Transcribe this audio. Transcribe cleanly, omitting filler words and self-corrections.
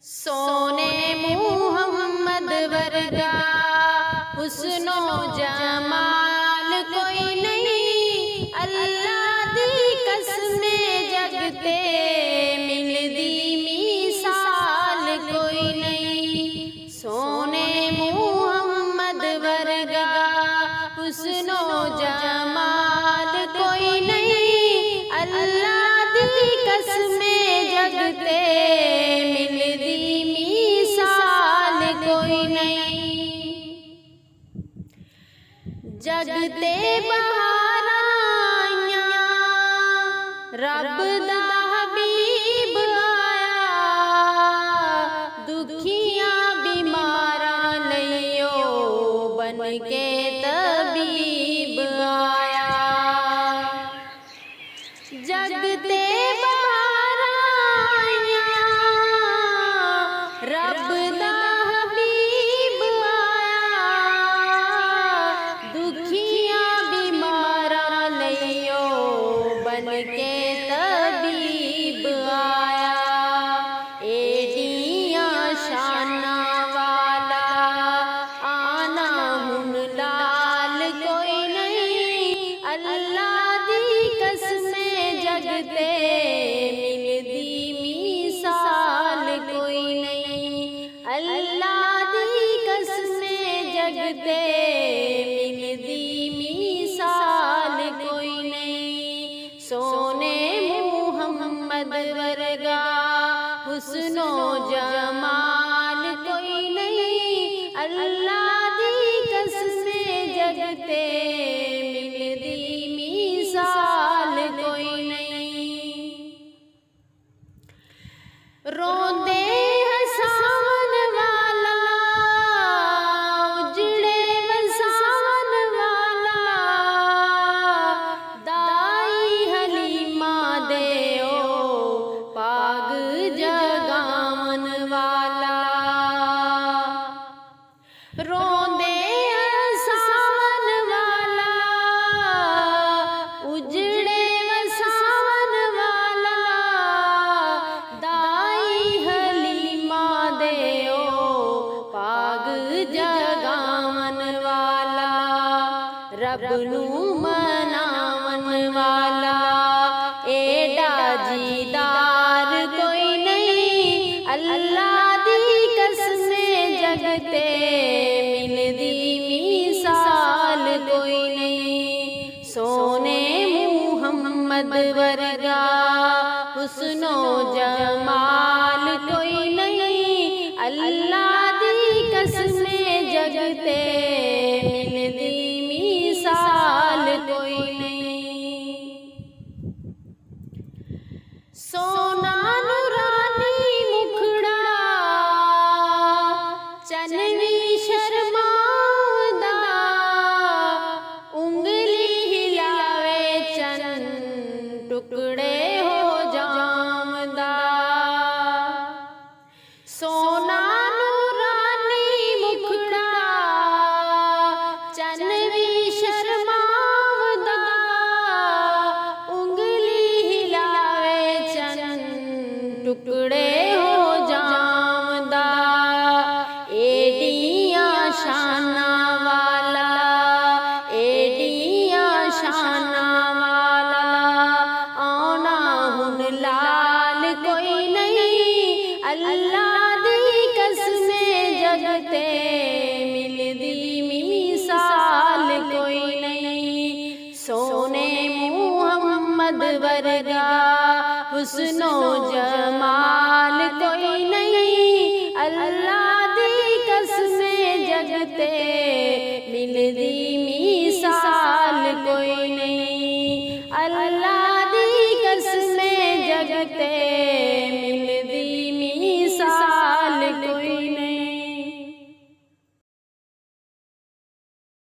सोने मुहम्मद वर्गा हुस्नो जमाल कोई नहीं, अल्लाह दी कसमे जगते मिलदी मिसाल कोई नहीं। सोने मुहम्मद वर्गा हुस्नो जमाल कोई नहीं, अल्लाह दी कसमे जगते मिलदी मिसाल कोई नहीं। जगते बहार आइयां रब दा हबीब आया, दुखियां बीमारां लइयो बन के तबीब आया। जगते बहार आइयां रब दा हबीब आया, दुखियां बीमारां लइयो बन के तबीब आया। एडियां शानां वाला आना हुन लाल कोई नहीं, अल्लाह दी कसमे जगते मिलदी मिसाल कोई नहीं, अल्लाह दी कसमे जगते मिलदी मिसाल कोई नहीं। सोने मुहम्मद वर्गा हुस्नो जमाल कोई नहीं, अल्लाह दी कसमे जगते मिलदी मिसाल कोई नहीं। रोंदे हसावन वाला उजड़े वसावन वाला, दाई हलीमा दे ओ पाग जगावन वाला। रोंदे हसावन वाला उजड़े वसावन वाला, दाई हलीमा दे ओ पाग जगावन वाला। रब नू मनावन वाला एडा जीदार कोई नहीं, अल्लाह दी कसमे जगते मिलदी मिसाल कोई नहीं। सोने मुहम्मद वर्गा हुस्नो जमाल कोई नहीं, अल्लाह दी कसमे जगते मिलदी मिसाल कोई नहीं। सोना नूरानी मुखड़ा चनवी शर्मांदा, उंगली हिलावे चन टुकड़े हो जामदा। सोना नूरानी मुखड़ा चनवी शर्मांदा, उंगली हिलावे चन टुकड़े हो जामदा। एडियां शानां वाला एडियां शानां वाला, आना हुन लाल कोई नहीं, अल्लाह दी कसमे जगते मिलदी मिसाल कोई नहीं। सोने मुहम्मद वर्गा हुस्नो जमाल कोई नहीं, अल्लाह